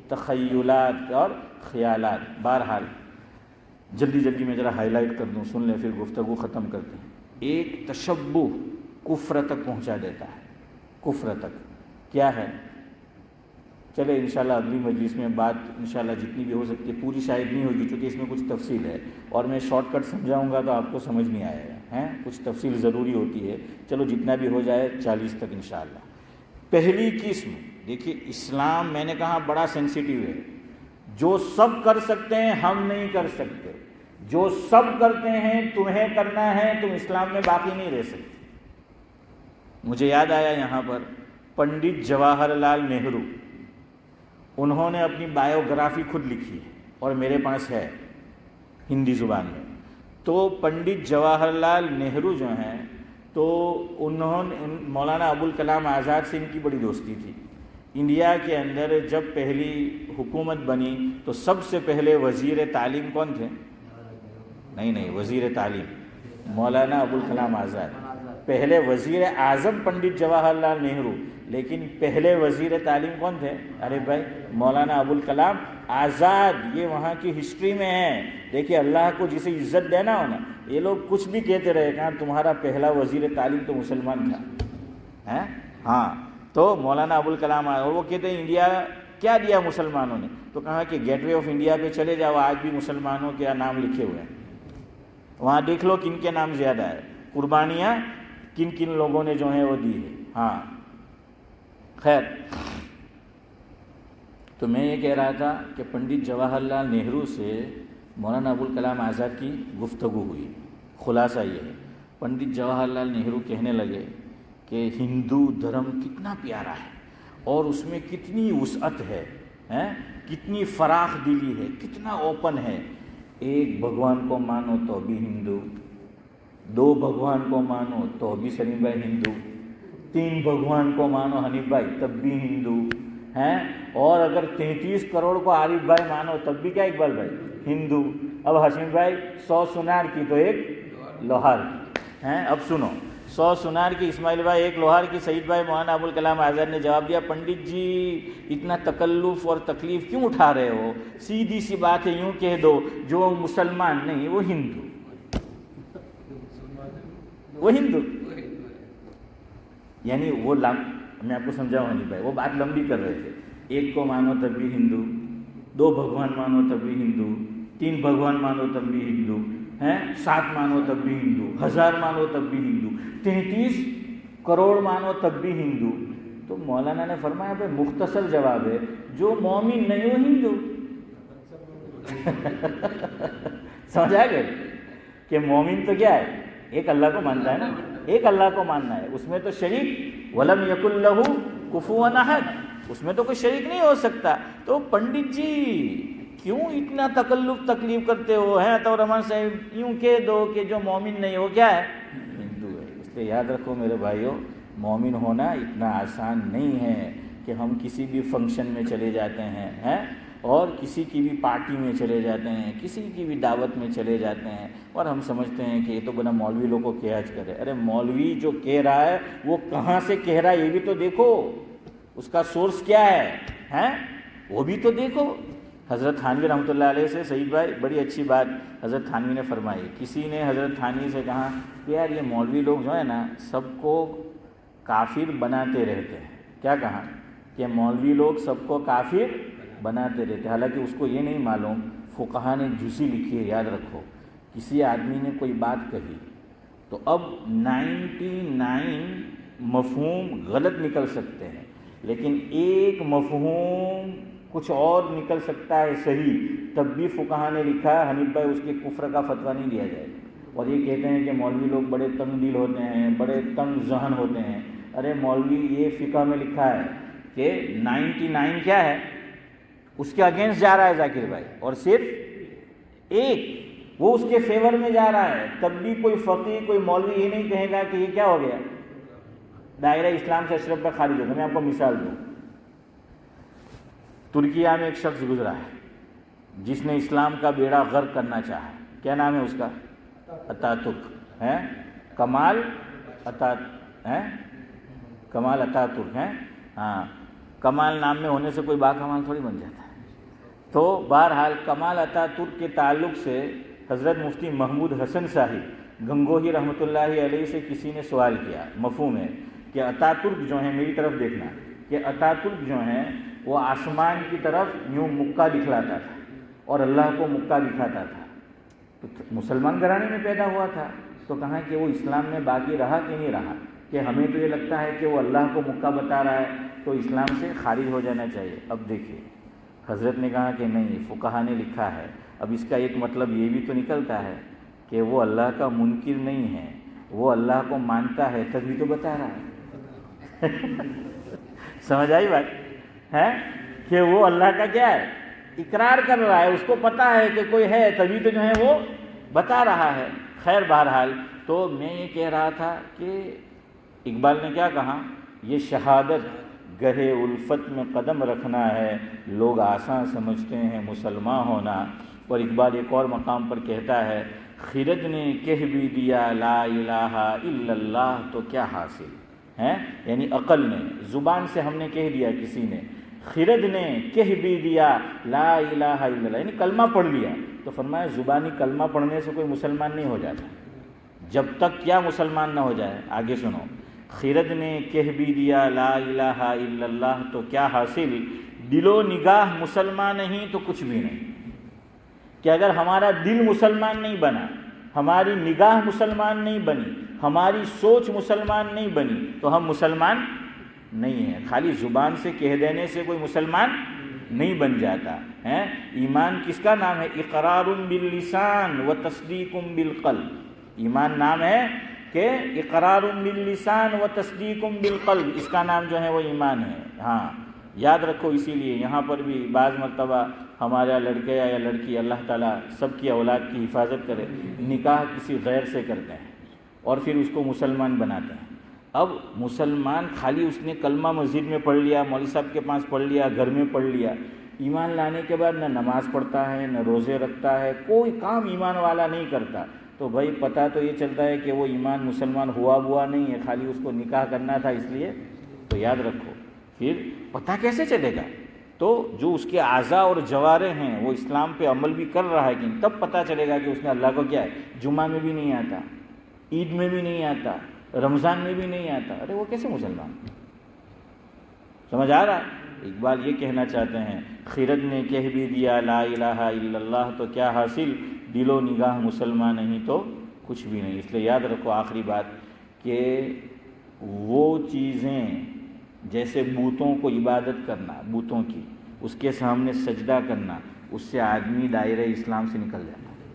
تخیلات اور خیالات۔ بہرحال جلدی جلدی میں ذرا ہائی لائٹ کر دوں، سن لیں پھر گفتگو ختم کرتے ہیں۔ ایک تشبہ کفر تک پہنچا دیتا ہے، کفر تک کیا ہے، چلے انشاءاللہ اگلی مجلس میں بات انشاءاللہ جتنی بھی ہو سکتی ہے، پوری شاید نہیں ہوگی کیونکہ اس میں کچھ تفصیل ہے اور میں شارٹ کٹ سمجھاؤں گا تو آپ کو سمجھ نہیں آئے گا، ہیں کچھ تفصیل ضروری ہوتی ہے، چلو جتنا بھی ہو جائے 40 تک انشاءاللہ۔ پہلی قسم دیکھیے اسلام میں نے کہا بڑا سینسیٹیو ہے. جو سب کر سکتے ہیں ہم نہیں کر سکتے، جو سب کرتے ہیں تمہیں کرنا ہے، تم اسلام میں باقی نہیں رہ سکتے. مجھے یاد آیا یہاں پر پنڈت جواہر لال نہرو، انہوں نے اپنی بایوگرافی خود لکھی ہے اور میرے پاس ہے ہندی زبان میں. تو پنڈت جواہر لال نہرو جو ہیں تو انہوں نے مولانا ابوالکلام آزاد سے ان کی بڑی دوستی تھی. انڈیا کے اندر جب پہلی حکومت بنی تو سب سے پہلے وزیر تعلیم کون تھے؟ نہیں، وزیر تعلیم مولانا ابوالکلام آزاد. پہلے وزیر اعظم پنڈت جواہر لال نہرو، لیکن پہلے وزیر تعلیم کون تھے؟ ارے بھائی مولانا ابوالکلام آزاد. یہ وہاں کی ہسٹری میں ہے. دیکھیے اللہ کو جسے عزت دینا ہو نا، یہ لوگ کچھ بھی کہتے رہے کہ تمہارا پہلا وزیر تعلیم تو مسلمان تھا. ہاں تو مولانا ابوالکلام، اور وہ کہتے ہیں انڈیا کیا دیا مسلمانوں نے؟ تو کہا کہ گیٹ وے آف انڈیا پہ چلے جاؤ، آج بھی مسلمانوں کے نام لکھے ہوئے ہیں. وہاں دیکھ لو کن کے نام زیادہ ہے، قربانیاں کن کن لوگوں نے جو ہیں وہ دی ہے. ہاں خیر، تو میں یہ کہہ رہا تھا کہ پنڈت جواہر لال نہرو سے مولانا ابوالکلام آزاد کی گفتگو ہوئی. خلاصہ یہ ہے، پنڈت جواہر لال نہرو کہنے لگے کہ ہندو دھرم کتنا پیارا ہے اور اس میں کتنی وسعت ہے، کتنی فراخ دلی ہے، کتنا اوپن ہے. ایک بھگوان کو مانو تو بھی ہندو، دو بھگوان کو مانو تو بھی سلیم بھائی ہندو، تین بھگوان کو مانو حنیف بھائی تب بھی ہندو ہیں، اور اگر 33 کروڑ کو عارف بھائی مانو تب بھی کیا اقبال بھائی ہندو. اب حسین بھائی 100 سنار کی تو ایک لوہار کی ہیں. اب سنو، 100 سنار کی اسماعیل بھائی ایک لوہار کی. سعید بھائی مولانا ابوالکلام آزاد نے جواب دیا، پنڈت جی اتنا تکلف اور تکلیف کیوں اٹھا رہے ہو؟ سیدھی سی بات ہے، یوں کہہ دو جو مسلمان نہیں وہ ہندو، وہ ہندو. یعنی وہ میں آپ کو سمجھاؤں نہیں بھائی، وہ بات لمبی کر رہے تھے. ایک کو مانو تب بھی ہندو، دو بھگوان مانو تب بھی ہندو، تین بھگوان مانو تب بھی ہندو ہیں، 7 مانو تب بھی ہندو، 1000 مانو تب بھی ہندو، 33 کروڑ مانو تب بھی ہندو. تو مولانا نے فرمایا بھائی مختصر جواب ہے، جو مومن نہیں وہ ہندو. سمجھا گئے کہ مومن تو کیا ہے؟ ایک اللہ کو مانتا ہے نا، ایک اللہ کو ماننا ہے. اس میں تو شریک وَلَمْ يَكُنْ لَهُ كُفُوًا أَحَدٌ، اس میں تو کوئی شریک نہیں ہو سکتا. تو پنڈت جی کیوں اتنا تکلیف کرتے ہو ہیں؟ تو رحمان صاحب یوں کہہ دو کہ جو مومن نہیں وہ کیا ہے؟ ہندو ہے. اس لیے یاد رکھو میرے بھائیوں، مومن ہونا اتنا آسان نہیں ہے کہ ہم کسی بھی فنکشن میں چلے جاتے ہیں اور کسی کی بھی پارٹی میں چلے جاتے ہیں، کسی کی بھی دعوت میں چلے جاتے ہیں اور ہم سمجھتے ہیں کہ یہ تو بنا مولوی لوگ کو کیا کرے. ارے مولوی جو کہہ رہا ہے وہ کہاں سے کہہ رہا ہے یہ بھی تو دیکھو، اس کا سورس کیا ہے وہ بھی تو دیکھو. حضرت تھانوی رحمۃ اللہ علیہ سے سعید بھائی بڑی اچھی بات حضرت تھانوی نے فرمائی. کسی نے حضرت تھانوی سے کہا کہ یار یہ مولوی لوگ جو ہے نا سب کو کافر بناتے رہتے ہیں. کیا کہا؟ کہ مولوی لوگ سب کو کافر بناتے رہتے. حالانکہ اس کو یہ نہیں معلوم فقہا نے جزی لکھی ہے. یاد رکھو، کسی آدمی نے کوئی بات کہی تو اب 99 مفہوم غلط نکل سکتے ہیں، لیکن ایک مفہوم کچھ اور نکل سکتا ہے صحیح. تب بھی فقہا نے لکھا ہے حنیف بھائی اس کے کفر کا فتویٰ نہیں دیا جائے. اور یہ کہتے ہیں کہ مولوی لوگ بڑے تنگ دل ہوتے ہیں، بڑے تنگ ذہن ہوتے ہیں. ارے مولوی یہ فقہ میں لکھا ہے کہ 99 کیا ہے اس کے اگینسٹ جا رہا ہے ذاکر بھائی، اور صرف ایک وہ اس کے فیور میں جا رہا ہے. تب بھی کوئی فقیہ کوئی مولوی یہ نہیں کہے گا کہ یہ کیا ہو گیا، دائرہ اسلام سے اشرف پر خارج ہوگا. میں آپ کو مثال دوں، ترکیہ میں ایک شخص گزرا ہے جس نے اسلام کا بیڑا غرق کرنا چاہا. کیا نام ہے اس کا؟ اتاترک ہے، کمال اتاترک ہے. ہاں، کمال نام میں ہونے سے کوئی با کمال تھوڑی بن جاتا ہے. تو بہرحال کمال اتاترک کے تعلق سے حضرت مفتی محمود حسن صاحب گنگوہی رحمۃ اللہ علیہ سے کسی نے سوال کیا. مفہوم ہے کہ اتاترک جو ہیں، میری طرف دیکھنا، کہ اتاترک جو ہیں وہ آسمان کی طرف یوں مکہ دکھلاتا تھا اور اللہ کو مکہ دکھاتا تھا. تو مسلمان گھرانے میں پیدا ہوا تھا. تو کہا کہ وہ اسلام میں باقی رہا کہ نہیں رہا؟ کہ ہمیں تو یہ لگتا ہے کہ وہ اللہ کو مکہ بتا رہا ہے تو اسلام سے خارج ہو جانا چاہیے. اب دیکھیے حضرت نے کہا کہ نہیں، فقہا نے لکھا ہے. اب اس کا ایک مطلب یہ بھی تو نکلتا ہے کہ وہ اللہ کا منکر نہیں ہے، وہ اللہ کو مانتا ہے، تبھی تو بتا رہا ہے. سمجھ آئی بات ہے کہ وہ اللہ کا کیا ہے، اقرار کر رہا ہے، اس کو پتا ہے کہ کوئی ہے، تبھی تو جو ہے وہ بتا رہا ہے. خیر بہرحال تو میں یہ کہہ رہا تھا کہ اقبال نے کیا کہا، یہ شہادت گہے الفت میں قدم رکھنا ہے، لوگ آسان سمجھتے ہیں مسلمان ہونا. اور اقبال ایک اور مقام پر کہتا ہے، خرد نے کہہ بھی دیا لا الہ الا اللہ تو کیا حاصل ہے، یعنی عقل نے، زبان سے ہم نے کہہ دیا کسی نے، خرد نے کہہ بھی دیا لا الہ الا اللہ، یعنی کلمہ پڑھ لیا. تو فرمایا زبانی کلمہ پڑھنے سے کوئی مسلمان نہیں ہو جاتا جب تک کیا مسلمان نہ ہو جائے. آگے سنو، خرد نے کہہ بھی دیا لا الہ الا اللہ تو کیا حاصل، دل و نگاہ مسلمان نہیں تو کچھ بھی نہیں. کہ اگر ہمارا دل مسلمان نہیں بنا، ہماری نگاہ مسلمان نہیں بنی، ہماری سوچ مسلمان نہیں بنی تو ہم مسلمان نہیں ہیں. خالی زبان سے کہہ دینے سے کوئی مسلمان نہیں بن جاتا ہے. ایمان کس کا نام ہے، اقرار باللسان و تصدیق بالقلب. ایمان نام ہے کہ اقرار باللسان و تصدیق بالقلب، اس کا نام جو ہے وہ ایمان ہے. ہاں یاد رکھو. اسی لیے یہاں پر بھی بعض مرتبہ ہمارا لڑکے یا لڑکی، اللہ تعالیٰ سب کی اولاد کی حفاظت کرے، نکاح کسی غیر سے کرتے ہیں اور پھر اس کو مسلمان بناتے ہیں. اب مسلمان خالی اس نے کلمہ مسجد میں پڑھ لیا، مولوی صاحب کے پاس پڑھ لیا، گھر میں پڑھ لیا، ایمان لانے کے بعد نہ نماز پڑھتا ہے، نہ روزے رکھتا ہے، کوئی کام ایمان والا نہیں کرتا. تو بھائی پتہ تو یہ چلتا ہے کہ وہ ایمان مسلمان ہوا نہیں ہے، خالی اس کو نکاح کرنا تھا اس لیے. تو یاد رکھو، پھر پتہ کیسے چلے گا؟ تو جو اس کے اعضاء اور جوارح ہیں وہ اسلام پہ عمل بھی کر رہا ہے کہ تب پتہ چلے گا کہ اس نے اللہ کو کیا ہے. جمعہ میں بھی نہیں آتا، عید میں بھی نہیں آتا، رمضان میں بھی نہیں آتا، ارے وہ کیسے مسلمان؟ سمجھ آ رہا ہے؟ اقبال یہ کہنا چاہتے ہیں، خرد نے کہہ بھی دیا لا الہ الا اللہ تو کیا حاصل، دل و نگاہ مسلمان نہیں تو کچھ بھی نہیں. اس لیے یاد رکھو آخری بات کہ وہ چیزیں جیسے بتوں کو عبادت کرنا، بتوں کی اس کے سامنے سجدہ کرنا، اس سے آدمی دائرہ اسلام سے نکل جاتا ہے،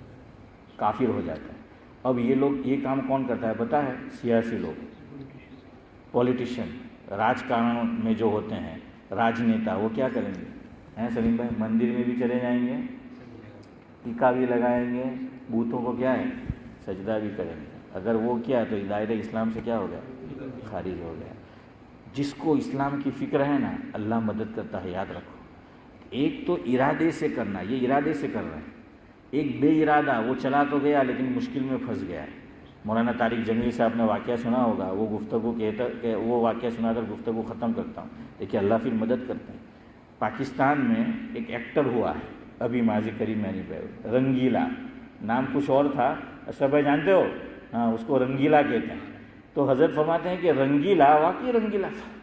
کافر ہو جاتا ہے. اب یہ لوگ یہ کام کون کرتا ہے پتہ ہے؟ سیاسی لوگ، پولیٹیشین، راج کارن میں جو ہوتے ہیں راجنیتا، وہ کیا کریں گے ہیں سلیم بھائی؟ مندر میں بھی چلے جائیں گے، ٹیکا بھی لگائیں گے، بتوں کو کیا ہے سجدہ بھی کریں گے. اگر وہ کیا تو دائرہ اسلام سے کیا ہو گیا؟ خارج ہو گیا. جس کو اسلام کی فکر ہے نا، اللہ مدد کرتا ہے. یاد رکھو، ایک تو ارادے سے کرنا، یہ ارادے سے کر رہے ہیں. ایک بے ارادہ، وہ چلا تو گیا لیکن مشکل میں پھنس گیا ہے. مولانا طارق جمیل صاحب نے واقعہ سنا ہوگا، وہ گفتگو کہتا کہ وہ واقعہ سنا کر گفتگو ختم کرتا ہوں. دیکھیے اللہ پھر مدد کرتے ہیں. پاکستان میں ایک ایکٹر ہوا ہے ابھی ماضی قریب میں نہیں پہ، رنگیلا، نام کچھ اور تھا، اشرف بھائی جانتے ہو؟ ہاں، اس کو رنگیلا کہتے ہیں. تو حضرت فرماتے ہیں کہ رنگیلا واقعی رنگیلا تھا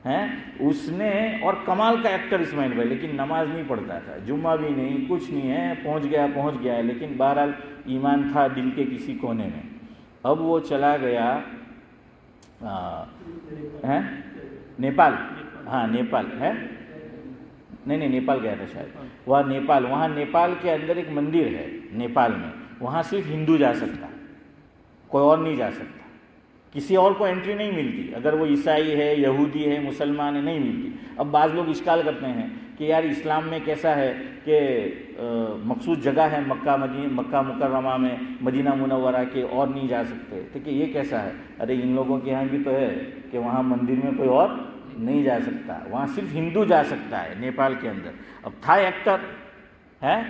ہیں، اس نے، اور کمال کا ایکٹر اسماعیل بھائی، لیکن نماز نہیں پڑھتا تھا، جمعہ بھی نہیں، کچھ نہیں ہے، پہنچ گیا ہے، لیکن بہرحال ایمان تھا دل کے کسی کونے میں. اب وہ چلا گیا نیپال، ہاں نیپال ہے، نہیں نیپال گیا تھا شاید، وہاں نیپال کے اندر ایک مندر ہے نیپال میں، وہاں صرف ہندو جا سکتا، کوئی اور نہیں جا سکتا، کسی اور کو انٹری نہیں ملتی. اگر وہ عیسائی ہے، یہودی ہے، مسلمان ہے، نہیں ملتی. اب بعض لوگ اشکال کرتے ہیں کہ یار اسلام میں کیسا ہے کہ مخصوص جگہ ہے مکہ مکرمہ میں، مدینہ منورہ کے، اور نہیں جا سکتے، تو کہ یہ کیسا ہے؟ ارے ان لوگوں کے یہاں بھی تو ہے کہ وہاں مندر میں کوئی اور نہیں جا سکتا، وہاں صرف ہندو جا سکتا ہے نیپال کے اندر. اب تھا ایکٹر ہے،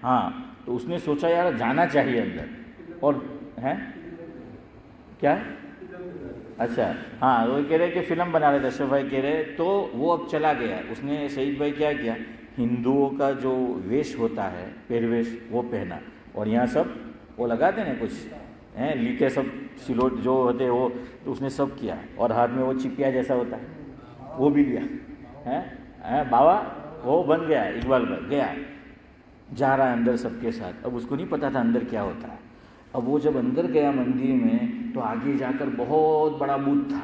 ہاں، تو اس نے سوچا یار جانا چاہیے اندر، اور ہے کیا ہے، اچھا ہاں، وہ کہہ رہے کہ فلم بنا رہے تھے، اشرف بھائی کہہ رہے، تو وہ اب چلا گیا. اس نے سعید بھائی کیا کیا، ہندوؤں کا جو ویش ہوتا ہے، پیرویش، وہ پہنا، اور یہاں سب وہ لگاتے ہیں کچھ ہیں لیکے، سب سلوٹ جو ہوتے وہ، تو اس نے سب کیا، اور ہاتھ میں وہ چپیا جیسا ہوتا ہے وہ بھی لیا ہے بابا، وہ بن گیا. اقبال بھائی گیا، جا رہا ہے اندر سب کے ساتھ. اب اس کو نہیں پتا تھا اندر کیا ہوتا ہے. اب وہ جب اندر گیا مندر میں تو آگے جا کر بہت بڑا بت تھا،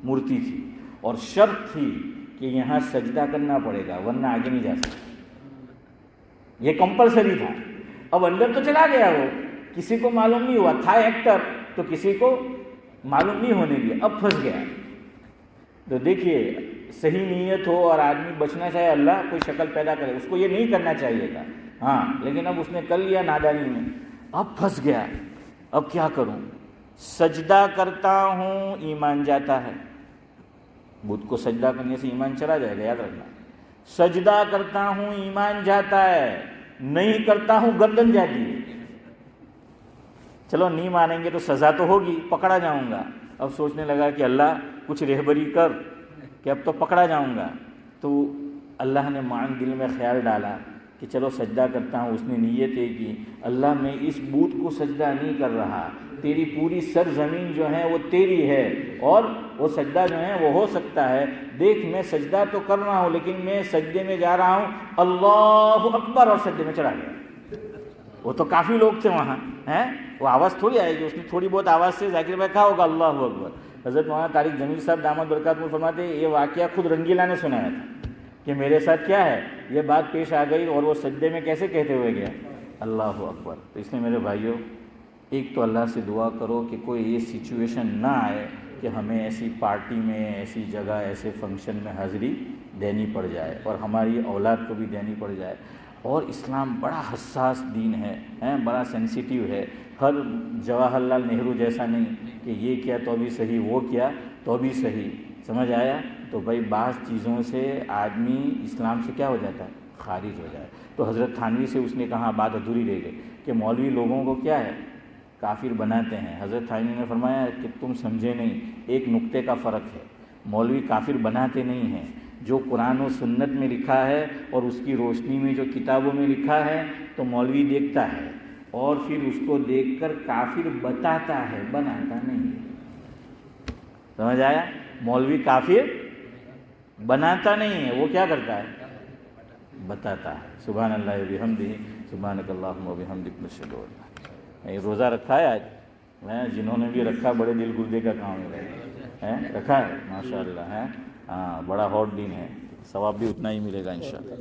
مورتی تھی، اور شرط تھی کہ یہاں سجدہ کرنا پڑے گا ورنہ آگے نہیں جا سکتا. یہ کمپلسری تھا. اب اندر تو چلا گیا وہ, کسی کو معلوم نہیں ہوا, تھا ایکٹر تو کسی کو معلوم نہیں ہونے دیا, اب پھنس گیا. تو دیکھیے صحیح نیت ہو اور آدمی بچنا چاہے, اللہ کوئی شکل پیدا کرے, اس کو یہ نہیں کرنا چاہیے تھا, ہاں لیکن اب اس نے کر لیا نادانی میں, اب پھنس گیا. اب کیا کروں؟ سجدہ کرتا ہوں ایمان جاتا ہے. بت کو سجدہ کرنے سے ایمان چلا جائے گا, یاد رکھنا. سجدہ کرتا ہوں ایمان جاتا ہے, نہیں کرتا ہوں گردن جاتی ہے. چلو نہیں مانیں گے تو سزا تو ہوگی, پکڑا جاؤں گا. اب سوچنے لگا کہ اللہ کچھ رہبری کر کہ اب تو پکڑا جاؤں گا. تو اللہ نے مان دل میں خیال ڈالا کہ چلو سجدہ کرتا ہوں. اس نے نیت یہ کی, اللہ میں اس بت کو سجدہ نہیں کر رہا, تیری پوری سرزمین جو ہے وہ تیری ہے, اور وہ سجدہ جو ہے وہ ہو سکتا ہے. دیکھ میں سجدہ تو کر رہا ہوں لیکن میں سجدے میں جا رہا ہوں, اللہ اکبر, اور سجدے میں چلا گیا. وہ تو کافی لوگ تھے وہاں ہیں, وہ آواز تھوڑی آئے گی, اس نے تھوڑی بہت آواز سے ذاکر بھائی کہا ہوگا اللہ اکبر. حضرت مولانا طارق جمیل صاحب دامت برکاتہ فرماتے ہیں یہ واقعہ خود رنگیلا نے سنایا تھا کہ میرے ساتھ کیا ہے, یہ بات پیش آ گئی اور وہ سجدے میں کیسے کہتے ہوئے گیا اللہ اکبر. تو اس لیے میرے بھائیوں, ایک تو اللہ سے دعا کرو کہ کوئی یہ سچویشن نہ آئے کہ ہمیں ایسی پارٹی میں, ایسی جگہ, ایسے فنکشن میں حاضری دینی پڑ جائے اور ہماری اولاد کو بھی دینی پڑ جائے. اور اسلام بڑا حساس دین ہے, بڑا سینسیٹیو ہے. ہر جواہر لال نہرو جیسا نہیں کہ یہ کیا تو بھی صحیح, وہ کیا تو بھی صحیح. سمجھ آیا؟ تو بھائی بعض چیزوں سے آدمی اسلام سے کیا ہو جاتا ہے, خارج ہو جائے. تو حضرت تھانوی سے اس نے کہا, بات ادھوری رہ گئی کہ مولوی لوگوں کو کیا ہے, کافر بناتے ہیں. حضرت تھانوی نے فرمایا کہ تم سمجھے نہیں, ایک نقطے کا فرق ہے. مولوی کافر بناتے نہیں ہیں, جو قرآن و سنت میں لکھا ہے اور اس کی روشنی میں جو کتابوں میں لکھا ہے تو مولوی دیکھتا ہے اور پھر اس کو دیکھ کر کافر بتاتا ہے, بناتا نہیں. سمجھ آیا؟ مولوی کافر بناتا نہیں ہے, وہ کیا کرتا ہے, بتاتا ہے. سبحان اللہ و بحمدہ, سبحانک اللہم و بحمدک, نشہد ان لا الہ الا انت. یہ روزہ رکھا ہے آج, جنہوں نے بھی رکھا بڑے دل گردے کا کام ہے, رکھا ہے ماشاء اللہ ہے. ہاں بڑا ہاٹ دن ہے, ثواب بھی اتنا ہی ملے گا انشاءاللہ.